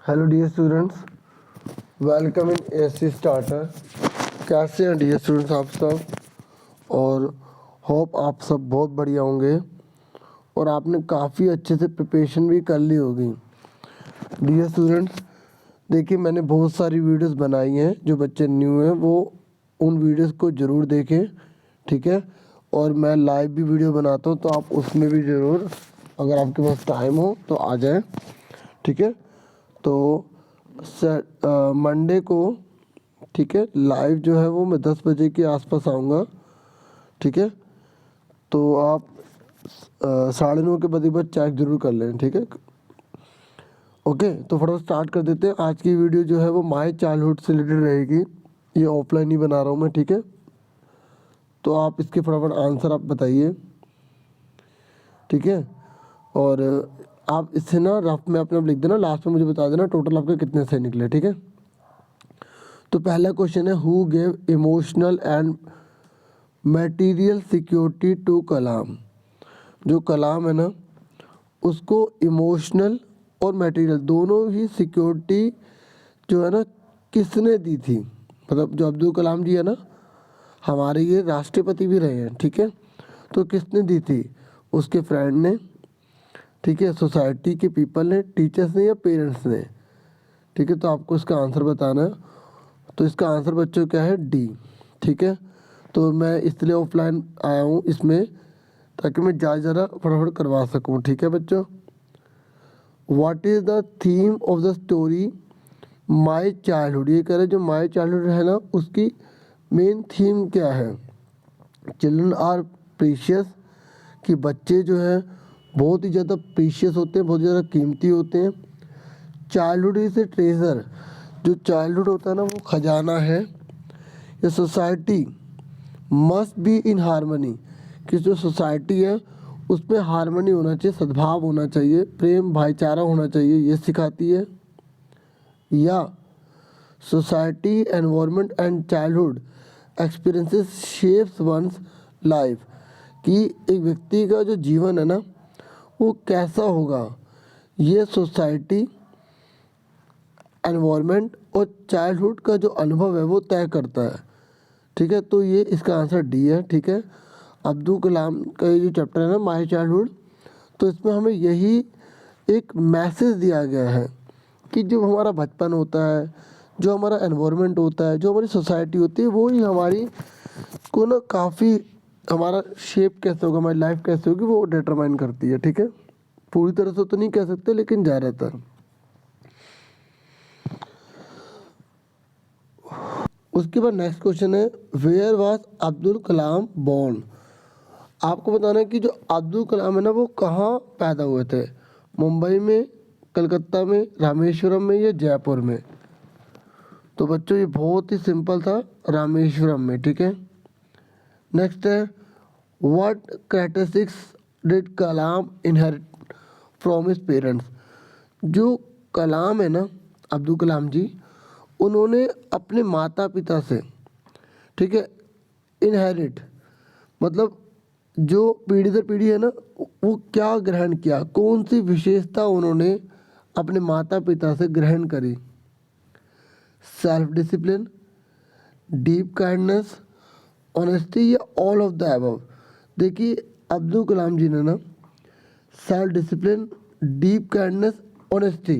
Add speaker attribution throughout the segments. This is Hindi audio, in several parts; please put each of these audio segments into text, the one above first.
Speaker 1: Hello dear students, welcome in AC starter. कैसे हैं डियर स्टूडेंट्स आप सब? और होप आप सब बहुत बढ़िया होंगे और आपने काफ़ी अच्छे से प्रिपरेशन भी कर ली होगी। डियर स्टूडेंट्स, देखिए मैंने बहुत सारी वीडियोस बनाई हैं। जो बच्चे न्यू हैं वो उन वीडियोस को ज़रूर देखें, ठीक है। और मैं लाइव भी वीडियो बनाता हूँ, तो आप उसमें भी ज़रूर, अगर आपके पास टाइम हो तो आ जाएं, ठीक है। तो मंडे को, ठीक है, लाइव जो है वो मैं 10 बजे के आसपास आऊँगा, ठीक है। तो आप 9:30 के बजे चेक जरूर कर लें, ठीक है। ओके, तो फटाफट स्टार्ट कर देते हैं। आज की वीडियो जो है वो माय चाइल्डहुड से रिलेटेड रहेगी। ये ऑफलाइन ही बना रहा हूँ मैं, ठीक है। तो आप इसके फटाफट आंसर आप बताइए, ठीक है। और आप इससे ना रफ में अपने आप लिख देना, लास्ट में मुझे बता देना टोटल आपके कितने सही निकले, ठीक है। तो पहला क्वेश्चन है, who gave emotional and material security to Kalam. जो कलाम है ना, उसको इमोशनल और मटेरियल दोनों ही सिक्योरिटी जो है ना किसने दी थी? मतलब जो अब्दुल कलाम जी है ना, हमारे ये राष्ट्रपति भी रहे हैं, ठीक है। तो किसने दी थी? उसके फ्रेंड ने, ठीक है, सोसाइटी के पीपल ने, टीचर्स ने या पेरेंट्स ने, ठीक है। तो आपको इसका आंसर बताना है। तो इसका आंसर बच्चों क्या है? डी, ठीक है। तो मैं इसलिए ऑफलाइन आया हूँ इसमें, ताकि मैं ज़्यादा फटाफट करवा सकूँ, ठीक है बच्चों। What is the theme of the story my childhood? ये कह रहे जो माई चाइल्डहुड है ना, उसकी मेन थीम क्या है? चिल्ड्रन आर प्रीशियस, कि बच्चे जो हैं बहुत ही ज़्यादा प्रीशियस होते हैं, बहुत ज़्यादा कीमती होते हैं। चाइल्डहुड इज ए ट्रेजर, जो चाइल्डहुड होता है ना वो खजाना है। ये society must be in harmony, कि जो सोसाइटी है उसमें हारमनी होना चाहिए, सद्भाव होना चाहिए, प्रेम भाईचारा होना चाहिए, ये सिखाती है। या society environment and childhood experiences shapes one's life, कि एक व्यक्ति का जो जीवन है ना वो कैसा होगा, ये सोसाइटी, एनवायरनमेंट और चाइल्डहुड का जो अनुभव है वो तय करता है, ठीक है। तो ये इसका आंसर डी है, ठीक है। अब्दुल कलाम का ये जो चैप्टर है ना माय चाइल्डहुड, तो इसमें हमें यही एक मैसेज दिया गया है कि जो हमारा बचपन होता है, जो हमारा एनवायरनमेंट होता है, जो हमारी सोसाइटी होती है, वो ही हमारी को ना काफ़ी, हमारा शेप कैसे होगा, हमारी लाइफ कैसे होगी, वो डिटरमाइन करती है, ठीक है। पूरी तरह से तो नहीं कह सकते, लेकिन ज़्यादातर। उसके बाद नेक्स्ट क्वेश्चन है, where was Abdul Kalam born? आपको बताना है कि जो अब्दुल कलाम है ना वो कहाँ पैदा हुए थे? मुंबई में, कलकत्ता में, रामेश्वरम में या जयपुर में? तो बच्चों ये बहुत ही सिंपल था, रामेश्वरम में, ठीक है। नेक्स्ट है, what characteristics did Kalam inherit from his parents? जो कलाम है ना, अब्दुल कलाम जी, उन्होंने अपने माता पिता से, ठीक है, इनहेरिट मतलब जो पीढ़ी दर पीढ़ी है ना, वो क्या ग्रहण किया, कौन सी विशेषता उन्होंने अपने माता पिता से ग्रहण करी? Self discipline, deep kindness, honesty या ऑल ऑफ द अबव? देखिए अब्दुल कलाम जी ने ना self discipline, deep kindness, honesty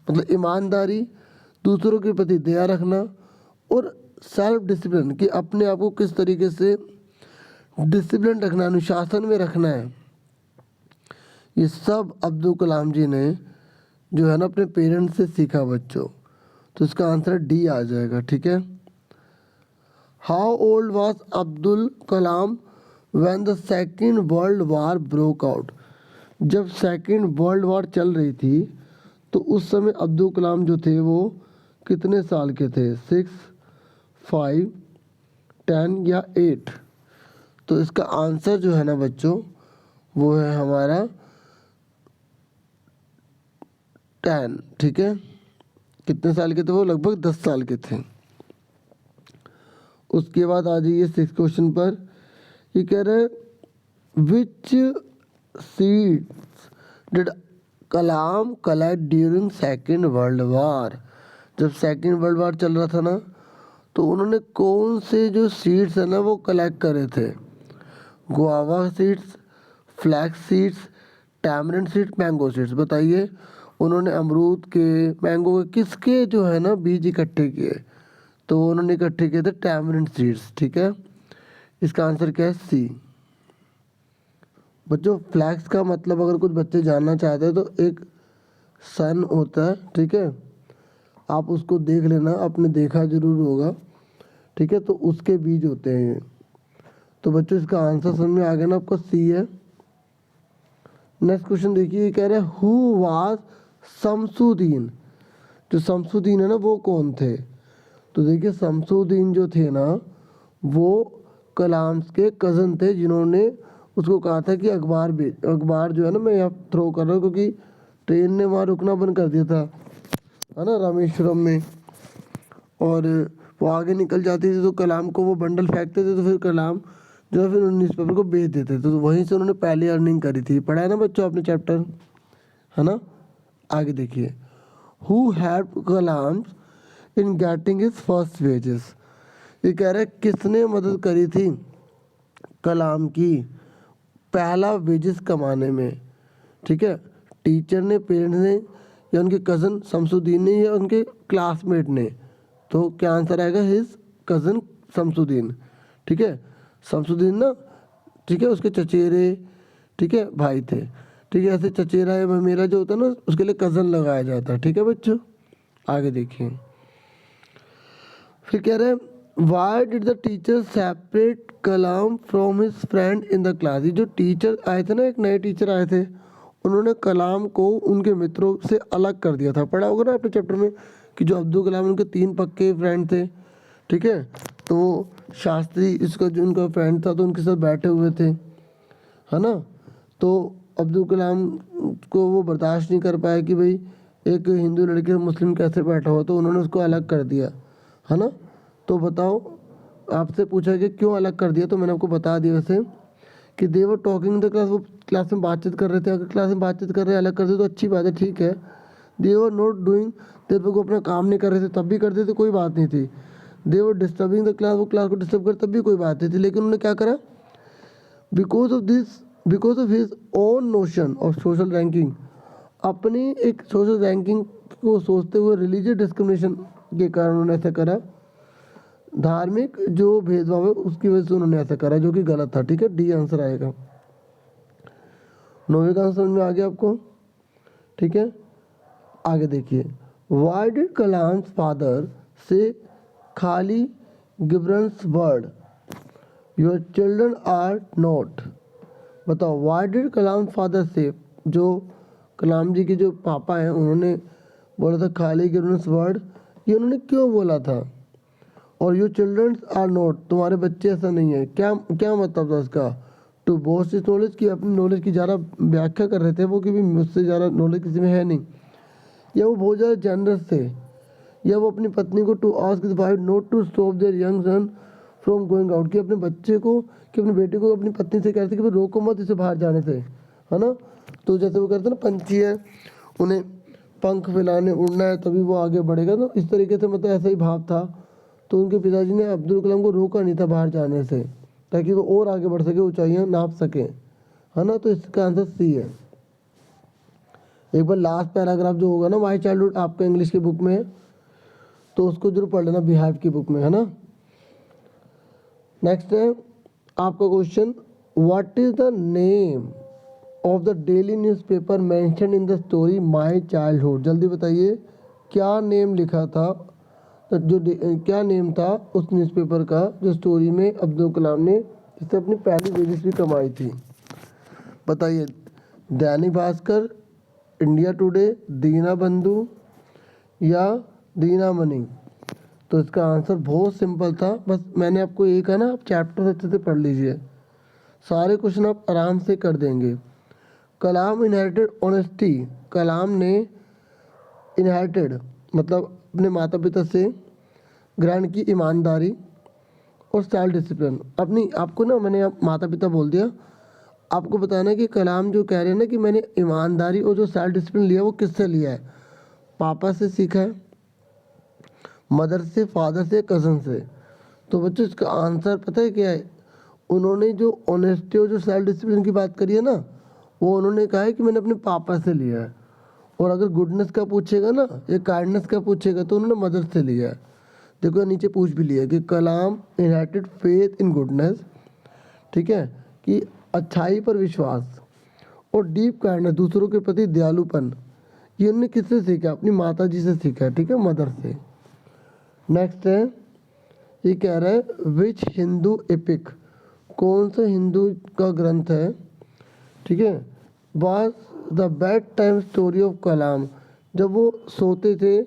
Speaker 1: मतलब ईमानदारी, दूसरों के प्रति दया रखना, और सेल्फ डिसिप्लिन कि अपने आप को किस तरीके से डिसिप्लिन रखना, अनुशासन में रखना है, ये सब अब्दुल कलाम जी ने जो है ना अपने पेरेंट्स से सीखा बच्चों। तो इसका आंसर डी आ जाएगा, ठीक है। How old was Abdul Kalam when the second world war broke out? जब सेकेंड वर्ल्ड वार चल रही थी तो उस समय अब्दुल कलाम जो थे वो कितने साल के थे? 6, 5, 10 या 8? तो इसका आंसर जो है ना बच्चों वो है हमारा 10, ठीक है। कितने साल के थे वो? लगभग 10 साल के थे। उसके बाद आ जाइए 6 क्वेश्चन पर। ये कह रहे हैं which seeds did Kalam collect during second world war, जब सेकेंड वर्ल्ड वार चल रहा था ना, तो उन्होंने कौन से जो सीड्स है ना वो कलेक्ट करे थे? Guava seeds, flax seeds, tamarind seeds, mango seeds. बताइए, उन्होंने अमरूद के, मैंगो के, किसके जो है ना बीज इकट्ठे किए? तो उन्होंने इकट्ठे किए थे टैमरिंड सीड्स। ठीक है, इसका आंसर क्या है? सी। बच्चों फ्लैक्स का मतलब अगर कुछ बच्चे जानना चाहते हैं तो एक सन होता है, ठीक है, आप उसको देख लेना, आपने देखा जरूर होगा, ठीक है, तो उसके बीज होते हैं ये। तो बच्चों इसका आंसर समझ में आ गया ना आपको? सी है। नेक्स्ट क्वेश्चन देखिए, कह रहे हैं हु वाज शमसुद्दीन। जो शमसुद्दीन है ना वो कौन थे? तो देखिए शमसुद्दीन जो थे ना वो कलाम के कज़न थे, जिन्होंने उसको कहा था कि अखबार जो है ना, मैं यहाँ थ्रो कर रहा हूँ क्योंकि ट्रेन ने वहाँ रुकना बंद कर दिया था, है ना, रामेश्वरम में, और वो आगे निकल जाती थी तो कलाम को वो बंडल फेंकते थे, तो फिर कलाम जो है फिर न्यूज़पेपर को बेच देते थे, तो वहीं से उन्होंने पहली अर्निंग करी थी। पढ़ा है ना बच्चों आपने चैप्टर, है ना? आगे देखिए, who help Kalam in getting his first wages. ये कह रहा है किसने मदद करी थी कलाम की पहला वेजेस कमाने में? ठीक है, टीचर ने, पेरेंट्स ने, या उनके कज़न शमसुद्दीन ने, या उनके क्लासमेट ने? तो क्या आंसर आएगा? His cousin Shamsuddin. ठीक है, शमसुद्दीन ना, ठीक है, उसके चचेरे, ठीक है, भाई थे। ठीक है, ऐसे चचेरा है मेरा जो होता है ना, उसके लिए कज़न लगाया जाता है। ठीक है बच्चों, आगे देखिए, फिर कह रहे हैं why did the teacher separate Kalam from his friend in the class. ये जो टीचर आए थे ना, एक नए टीचर आए थे, उन्होंने कलाम को उनके मित्रों से अलग कर दिया था। पढ़ा होगा ना आपने चैप्टर में कि जो अब्दुल कलाम उनके 3 पक्के फ्रेंड थे, ठीक है, तो शास्त्री इसका जो उनका फ्रेंड था तो उनके साथ बैठे हुए थे, है ना, तो अब्दुल कलाम को वो बर्दाश्त नहीं कर पाया कि भाई एक हिंदू लड़के मुस्लिम कैसे बैठा हुआ, तो उन्होंने उसको अलग कर दिया, है ना। तो बताओ, आपसे पूछा कि क्यों अलग कर दिया, तो मैंने आपको बता दिया वैसे कि दे वर टॉकिंग द क्लास, वो क्लास में बातचीत कर रहे थे। अगर क्लास में बातचीत कर रहे हैं अलग कर दे तो अच्छी बात है, ठीक है। दे वर नॉट डूइंग, देर पर वो अपना काम नहीं कर रहे थे तब भी करते थे, कोई बात नहीं थी। दे वर डिस्टर्बिंग द क्लास, वो क्लास को डिस्टर्ब कर तब भी कोई बात नहीं थी। लेकिन उन्होंने क्या करा, because of this, because of his own notion of social ranking, अपनी एक सोशल रैंकिंग को सोचते हुए रिलीजियस डिस्क्रिमिनेशन के कारण उन्होंने ऐसा करा, धार्मिक जो भेदभाव है उसकी वजह से उन्होंने ऐसा करा, जो कि गलत था। ठीक है, डी आंसर आएगा। 9वीं का आंसर में आ गया आपको? ठीक है, आगे देखिए, वाई डिड कलाम फादर से Khalil Gibran's word your children are not. बताओ, वाई डिड कलाम फादर से, जो कलाम जी के जो पापा हैं उन्होंने बोला था खाली गिब्रंस वर्ड, ये उन्होंने क्यों बोला था? और योर चिल्ड्रन आर नॉट, तुम्हारे बच्चे ऐसा नहीं है, क्या क्या मतलब था उसका? टू बोस्ट इस नॉलेज की, अपनी नॉलेज की ज़्यादा व्याख्या कर रहे थे वो कि भी मुझसे ज़्यादा नॉलेज किसी में है नहीं, या वो बहुत ज़्यादा जनरस थे, या वो अपनी पत्नी को to ask his wife not to stop their young son from going out, कि अपने बच्चे को, कि अपने बेटे को अपनी पत्नी से कहते कि रोको मत इसे बाहर जाने से, है ना। तो जैसे वो कहते हैं ना, पंछी है, उन्हें पंख फैलाने उड़ना है तभी वो आगे बढ़ेगा, तो इस तरीके से मतलब ऐसा ही भाव था। तो उनके पिताजी ने अब्दुल कलाम को रोका नहीं था बाहर जाने से, ताकि वो और आगे बढ़ सके, ऊंचाइयां नाप सके, है ना। तो इसका आंसर सी है। एक बार लास्ट पैराग्राफ जो होगा ना माय चाइल्डहुड आपका इंग्लिश की बुक में, तो उसको जरूर पढ़ लेना, बिहाइव की बुक में, है ना। नेक्स्ट है आपका question, what is the name of the daily newspaper mention in the story my childhood. जल्दी बताइए, क्या नेम लिखा था, तो जो क्या नेम था उस न्यूज़पेपर का जो स्टोरी में अब्दुल कलाम ने जिससे अपनी पहली वेजेस भी कमाई थी? बताइए, दैनिक भास्कर, इंडिया टुडे, दीना बंधु, या दीना मनी? तो इसका आंसर बहुत सिंपल था, बस मैंने आपको एक है ना, आप चैप्टर अच्छे से पढ़ लीजिए, सारे क्वेश्चन आप आराम से कर देंगे। कलाम इनहेरिटेड ऑनेस्टी, कलाम ने इनहेरिटेड मतलब अपने माता पिता से ग्रहण की ईमानदारी और सेल्फ डिसिप्लिन। अपनी आपको ना मैंने माता पिता बोल दिया, आपको बताना है कि कलाम जो कह रहे हैं ना कि मैंने ईमानदारी और जो सेल्फ डिसिप्लिन लिया वो किससे लिया है, पापा से सीखा है, मदर से, फादर से, कज़न से। तो बच्चों इसका आंसर पता है क्या है, उन्होंने जो ऑनेस्टी और जो सेल्फ डिसिप्लिन की बात करी है ना, वो उन्होंने कहा है कि मैंने अपने पापा से लिया है। और अगर गुडनेस का पूछेगा ना या काइंडनेस का पूछेगा तो उन्होंने मदर से लिया है। देखो नीचे पूछ भी लिया कि कलाम इनहेरिटेड फेथ इन गुडनेस, ठीक है, कि अच्छाई पर विश्वास और डीप काइंडनेस, दूसरों के प्रति दयालुपन, ये उन्होंने किससे सीखा, अपनी माता जी से सीखा है, ठीक है, मदर से। नेक्स्ट है, ये कह रहा है विच हिंदू एपिक, कौन सा हिंदू का ग्रंथ है, ठीक है, was the bedtime story of Kalam, जब वो सोते थे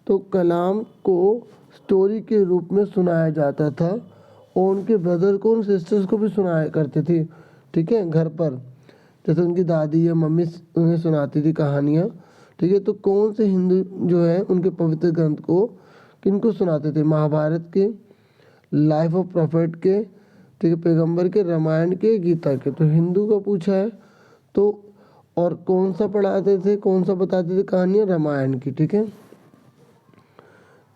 Speaker 1: तो कलाम को स्टोरी के रूप में सुनाया जाता था और उनके ब्रदर को, उन सिस्टर्स को भी सुनाया करते थे, ठीक है, घर पर, जैसे उनकी दादी या मम्मी उन्हें सुनाती थी कहानियाँ, ठीक है। तो कौन से हिंदू जो है उनके पवित्र ग्रंथ को किनको सुनाते थे, महाभारत के, लाइफ ऑफ प्रॉफिट के, ठीक है, पैगंबर के, रामायण के, गीता के। तो हिंदू का पूछा है तो, और कौन सा पढ़ाते थे, कौन सा बताते थे कहानियाँ, रामायण की, ठीक है।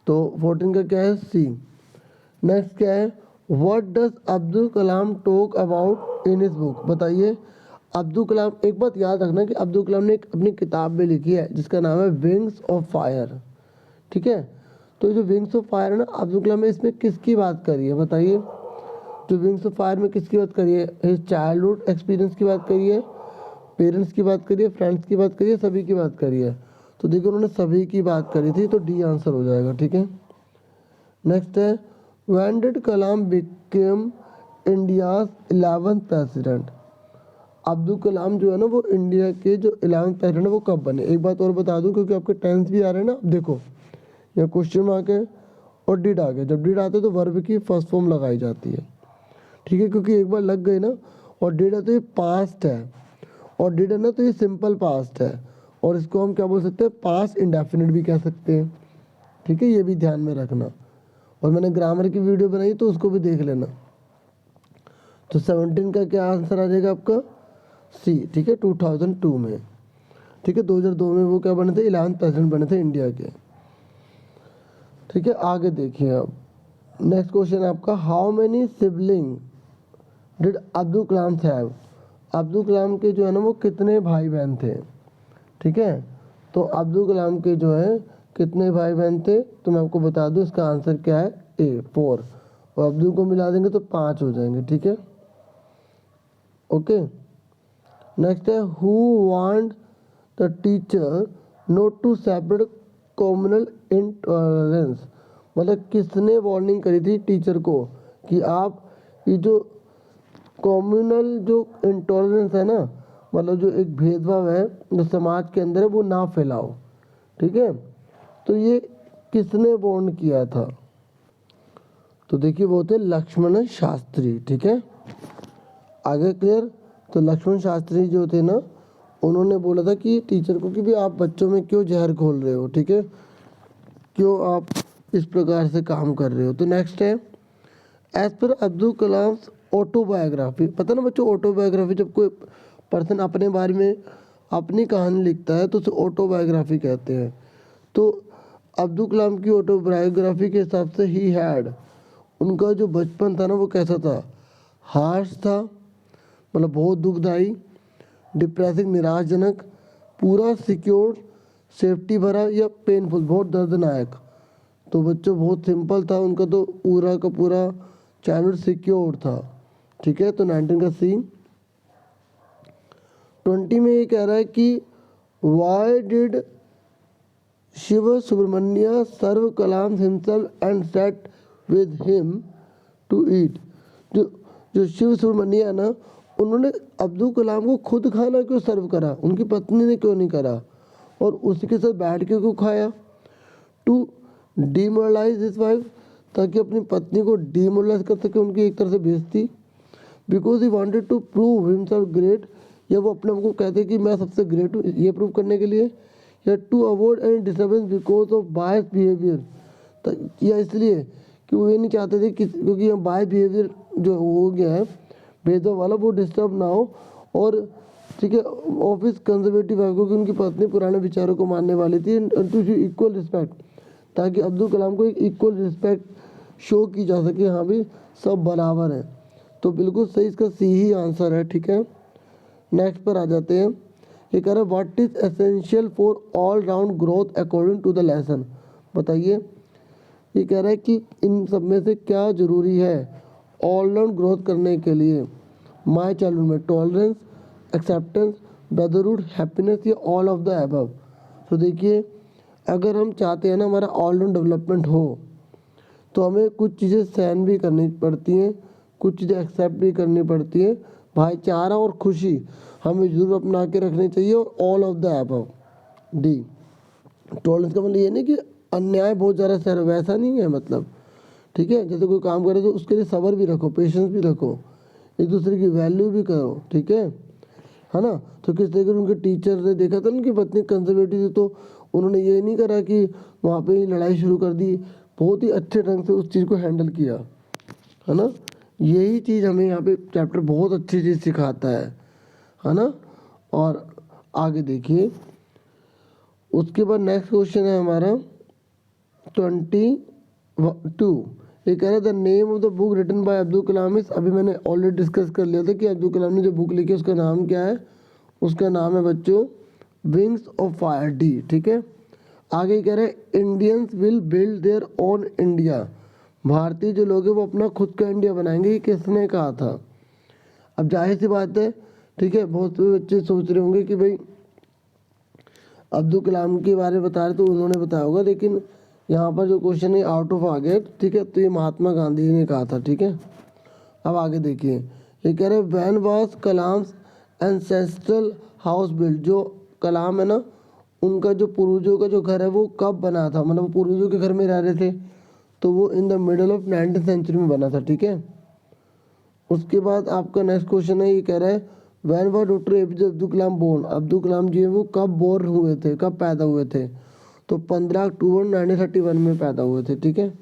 Speaker 1: तो 14 का क्या है, सी। नेक्स्ट क्या है, what does Abdul Kalam talk about in his book, बताइए। अब्दुल कलाम, एक बात याद रखना कि अब्दुल कलाम ने एक अपनी किताब में लिखी है जिसका नाम है विंग्स ऑफ फायर, ठीक है। तो जो विंग्स ऑफ फायर है ना, अब्दुल कलाम ने इसमें किसकी बात करी है, बताइए। जो विंग्स ऑफ फायर में किसकी बात करी है, हिज चाइल्डहुड एक्सपीरियंस की बात करी है, पेरेंट्स की बात करिए, फ्रेंड्स की बात करिए, सभी की बात करिए। तो देखो उन्होंने सभी की बात करी थी, तो डी आंसर हो जाएगा, ठीक है। नेक्स्ट है, when did Kalam became India's 11th president, Abdul Kalam जो है ना वो इंडिया के जो 11th प्रेसिडेंट है वो कब बने। एक बात और बता दूं क्योंकि आपके टेंस भी आ रहे हैं ना, देखो या क्वेश्चन मार्क है और डिड आ गया, जब डिड आते तो वर्ब की फर्स्ट फॉर्म लगाई जाती है, ठीक है, क्योंकि एक बार लग गई ना, और डिड है तो ये पास्ट है, और डिड है ना तो ये सिंपल पास्ट है, और इसको हम क्या बोल सकते हैं, पास्ट इंडेफिनिट भी कह सकते हैं, ठीक है, ये भी ध्यान में रखना। और मैंने ग्रामर की वीडियो बनाई तो उसको भी देख लेना। तो 17 का क्या आंसर आ जाएगा आपका, सी, ठीक है, 2002 में, ठीक है, 2002 में वो क्या बने थे, 11th प्रेसिडेंट बने थे इंडिया के, ठीक है। आगे देखिए अब नेक्स्ट क्वेश्चन आपका, how many sibling did Abdul Kalam have, Abdul Kalam के जो है ना वो कितने भाई बहन थे, ठीक है। तो अब्दुल कलाम के जो है कितने भाई बहन थे, तो मैं आपको बता दूं इसका आंसर क्या है, ए 4, और अब्दुल को मिला देंगे तो 5 हो जाएंगे, ठीक है, ओके। नेक्स्ट है, who want the teacher note to separate communal intolerance, मतलब किसने वार्निंग करी थी टीचर को कि आप ये जो कॉम्युनल जो इंटॉलरेंस है ना, मतलब जो एक भेदभाव है जो समाज के अंदर है वो ना फैलाओ, ठीक है। तो ये किसने वार्न किया था, तो देखिए वो थे लक्ष्मण शास्त्री, ठीक है। आगे क्लियर। तो लक्ष्मण शास्त्री जो थे ना, उन्होंने बोला था कि टीचर को कि भी आप बच्चों में क्यों जहर घोल रहे हो, ठीक है, क्यों आप इस प्रकार से काम कर रहे हो। तो नेक्स्ट है, as per Abdul Kalam autobiography, पता ना बच्चों, ऑटोबायोग्राफी जब कोई पर्सन अपने बारे में अपनी कहानी लिखता है तो उसे ऑटोबायोग्राफी कहते हैं। तो अब्दुल कलाम की ऑटोबायोग्राफी के हिसाब से ही हैड, उनका जो बचपन था ना वो कैसा था, हार्श था, मतलब बहुत दुखदाई, डिप्रेसिंग निराशजनक, पूरा सिक्योर, सेफ्टी भरा, या पेनफुल बहुत दर्दनायक। तो बच्चों बहुत सिंपल था उनका, तो पूरा का पूरा चाइल्डहुड सिक्योर था, ठीक है। तो 19 का सी। 20 में ये कह रहा है कि why did Shiv Subramanya serve Kalam himself and sat with him to eat, जो जो शिव सुब्रमण्य है ना, उन्होंने अब्दुल कलाम को खुद खाना क्यों सर्व करा, उनकी पत्नी ने क्यों नहीं करा, और उसी के साथ बैठ के क्यों खाया, टू डीमोरलाइज हिज वाइफ, ताकि अपनी पत्नी को डीमोरलाइज कर सके, उनकी एक तरह से बेइज्जती, because he wanted to prove himself great, या वो अपने आप को कहते कि मैं सबसे ग्रेट हूँ, ये प्रूव करने के लिए, या to avoid any disturbance because of bias behaviour, या इसलिए कि वो ये नहीं चाहते थे कि क्योंकि यहाँ बायस बिहेवियर जो हो गया है भेदभाव वाला वो डिस्टर्ब ना हो, और ठीक है ऑफिस कंजर्वेटिव है क्योंकि उनकी पत्नी पुराने विचारों को मानने वाली थी, टू इक्वल रिस्पेक्ट, ताकि अब्दुल कलाम को एक इक्वल रिस्पेक्ट शो की जा सके, हाँ भी सब बराबर है। तो बिल्कुल सही इसका सी ही आंसर है। ठीक है, नेक्स्ट पर आ जाते हैं। ये कह रहा है what is essential for all round growth according to the lesson. बताइए, ये कह रहा है कि इन सब में से क्या जरूरी है ऑल राउंड ग्रोथ करने के लिए। माई चाइल्डहुड में टॉलरेंस, एक्सेप्टेंस, ब्रदरहुड, हैप्पीनेस, या ऑल ऑफ द अबव। तो देखिए, अगर हम चाहते हैं ना हमारा ऑल राउंड डेवलपमेंट हो, तो हमें कुछ चीज़ें सहन भी करनी पड़ती हैं, कुछ चीज़ें एक्सेप्ट भी करनी पड़ती है। भाईचारा और खुशी हमें जरूर अपना के रखनी चाहिए, और all of the above. D, tolerance का मतलब ये नहीं कि अन्याय बहुत ज़्यादा सह, वैसा नहीं है मतलब। ठीक है, जैसे कोई काम करे तो उसके लिए सब्र भी रखो, पेशेंस भी रखो, एक दूसरे की वैल्यू भी करो। ठीक है ना। तो किस तरीके से उनके टीचर ने देखा था उनकी पत्नी कंजर्वेटिव थी, तो उन्होंने ये नहीं करा कि वहाँ पे ही लड़ाई शुरू कर दी, बहुत ही अच्छे ढंग से उस चीज़ को हैंडल किया, है ना। यही चीज़ हमें यहाँ पे चैप्टर बहुत अच्छी चीज़ सिखाता है ना। और आगे देखिए, उसके बाद नेक्स्ट क्वेश्चन है हमारा 22। ये कह रहा है the name of the book written by Abdul Kalam is, अभी मैंने ऑलरेडी डिस्कस कर लिया था कि अब्दुल कलाम ने जो बुक लिखी है उसका नाम क्या है। उसका नाम है बच्चों विंग्स ऑफ फायर, डी। ठीक है, आगे कह रहे हैं Indians will build their own India, भारतीय जो लोग हैं वो अपना खुद का इंडिया बनाएंगे। ये किसने कहा था। अब जाहिर सी बात है, ठीक है, बहुत से बच्चे सोच रहे होंगे कि भाई अब्दुल कलाम के बारे में बता रहे तो उन्होंने बताया होगा, लेकिन यहाँ पर जो क्वेश्चन है आउट ऑफ आ गया। ठीक है, तो ये महात्मा गांधी जी ने कहा था। ठीक है, अब आगे देखिए, ये कह रहे हैं when was Kalam's ancestral house build, जो कलाम है ना उनका जो पूर्वजों का जो घर है वो कब बना था, मतलब पूर्वजों के घर में रह रहे थे, तो वो in the middle of 19th century में बना था। ठीक है, उसके बाद आपका नेक्स्ट क्वेश्चन है, ये कह रहा है when was doctor APJ Abdul Kalam born, Abdul Kalam ji वो कब बोर्न हुए थे, कब पैदा हुए थे, तो 15 अक्टूबर 1931 में पैदा हुए थे। ठीक है,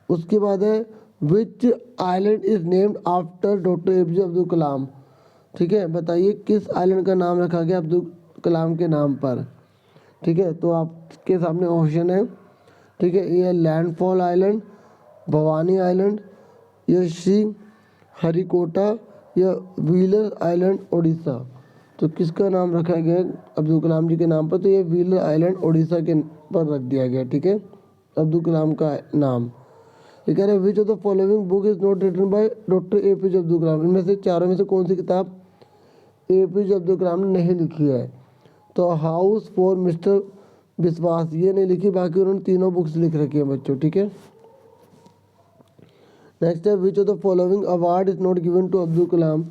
Speaker 1: उसके बाद है which island is named after doctor APJ Abdul Kalam. ठीक है, बताइए किस आइलैंड का नाम रखा गया अब्दुल कलाम के नाम पर। ठीक है, तो आपके सामने ऑप्शन है। ठीक है, ये लैंडफॉल आइलैंड, भवानी आइलैंड, या श्री हरिकोटा, या व्हीलर आइलैंड उड़ीसा। तो किसका नाम रखा गया अब्दुल कलाम जी के नाम पर, तो ये व्हीलर आइलैंड उड़ीसा के पर रख दिया गया। ठीक है, अब्दुल कलाम का नाम। ये कह रहे हैं which of the following book is not written by doctor APJ Abdul Kalam, इनमें से चारों में से कौन सी किताब एपीजे अब्दुल कलाम ने नहीं लिखी है। तो हाउस फॉर मिस्टर विश्वास ये नहीं लिखी, बाकी उन्होंने तीनों बुक्स लिख रखी है बच्चों। ठीक है, नेक्स्ट है which of the following award is not given to Abdul Kalam,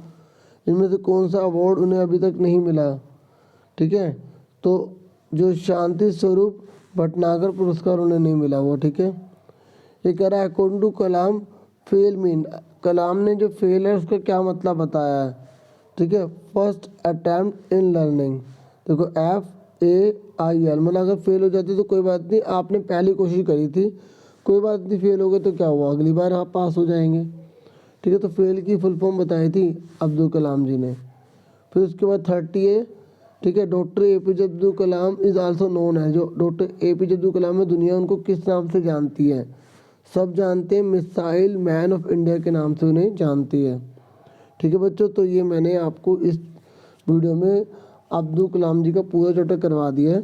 Speaker 1: इनमें से कौन सा अवार्ड उन्हें अभी तक नहीं मिला। ठीक है, तो जो शांति स्वरूप भटनागर पुरस्कार उन्हें नहीं मिला वो। ठीक है, ये कह रहा है according to Kalam fail mean, Kalam ने जो फेल है उसका क्या मतलब बताया है। ठीक है, फर्स्ट अटेम्प्ट इन लर्निंग, देखो FAIL, मतलब अगर फेल हो जाती तो कोई बात नहीं, आपने पहली कोशिश करी थी, कोई बात नहीं, फेल हो गए तो क्या हुआ, अगली बार आप पास हो जाएंगे। ठीक है, तो फेल की फुल फॉर्म बताई थी अब्दुल कलाम जी ने। फिर उसके बाद 30 ठीक है, doctor APJ Abdul Kalam is also known है, जो डॉक्टर एपीजे अब्दुल कलाम है दुनिया उनको किस नाम से जानती है, सब जानते हैं मिसाइल मैन ऑफ इंडिया के नाम से उन्हें जानती है। ठीक है बच्चों, तो ये मैंने आपको इस वीडियो में अब्दुल कलाम जी का पूरा चैप्टर करवा दिया है।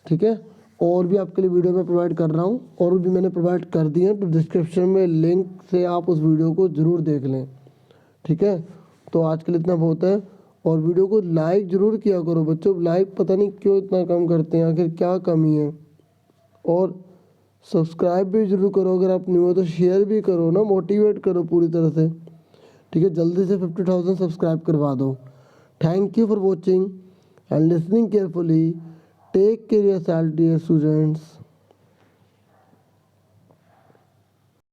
Speaker 1: ठीक है, और भी आपके लिए वीडियो में प्रोवाइड कर रहा हूँ, और भी मैंने प्रोवाइड कर दिए हैं, तो डिस्क्रिप्शन में लिंक से आप उस वीडियो को ज़रूर देख लें। ठीक है, तो आज के लिए इतना बहुत है, और वीडियो को लाइक ज़रूर किया करो बच्चों, लाइक पता नहीं क्यों इतना कम करते हैं, आखिर क्या कमी है। और सब्सक्राइब भी जरूर करो, अगर आप न्यू हो तो शेयर भी करो ना, मोटिवेट करो पूरी तरह से। ठीक है, जल्दी से 50,000 सब्सक्राइब करवा दो। Thank you for watching and listening carefully. Take care yourself dear students.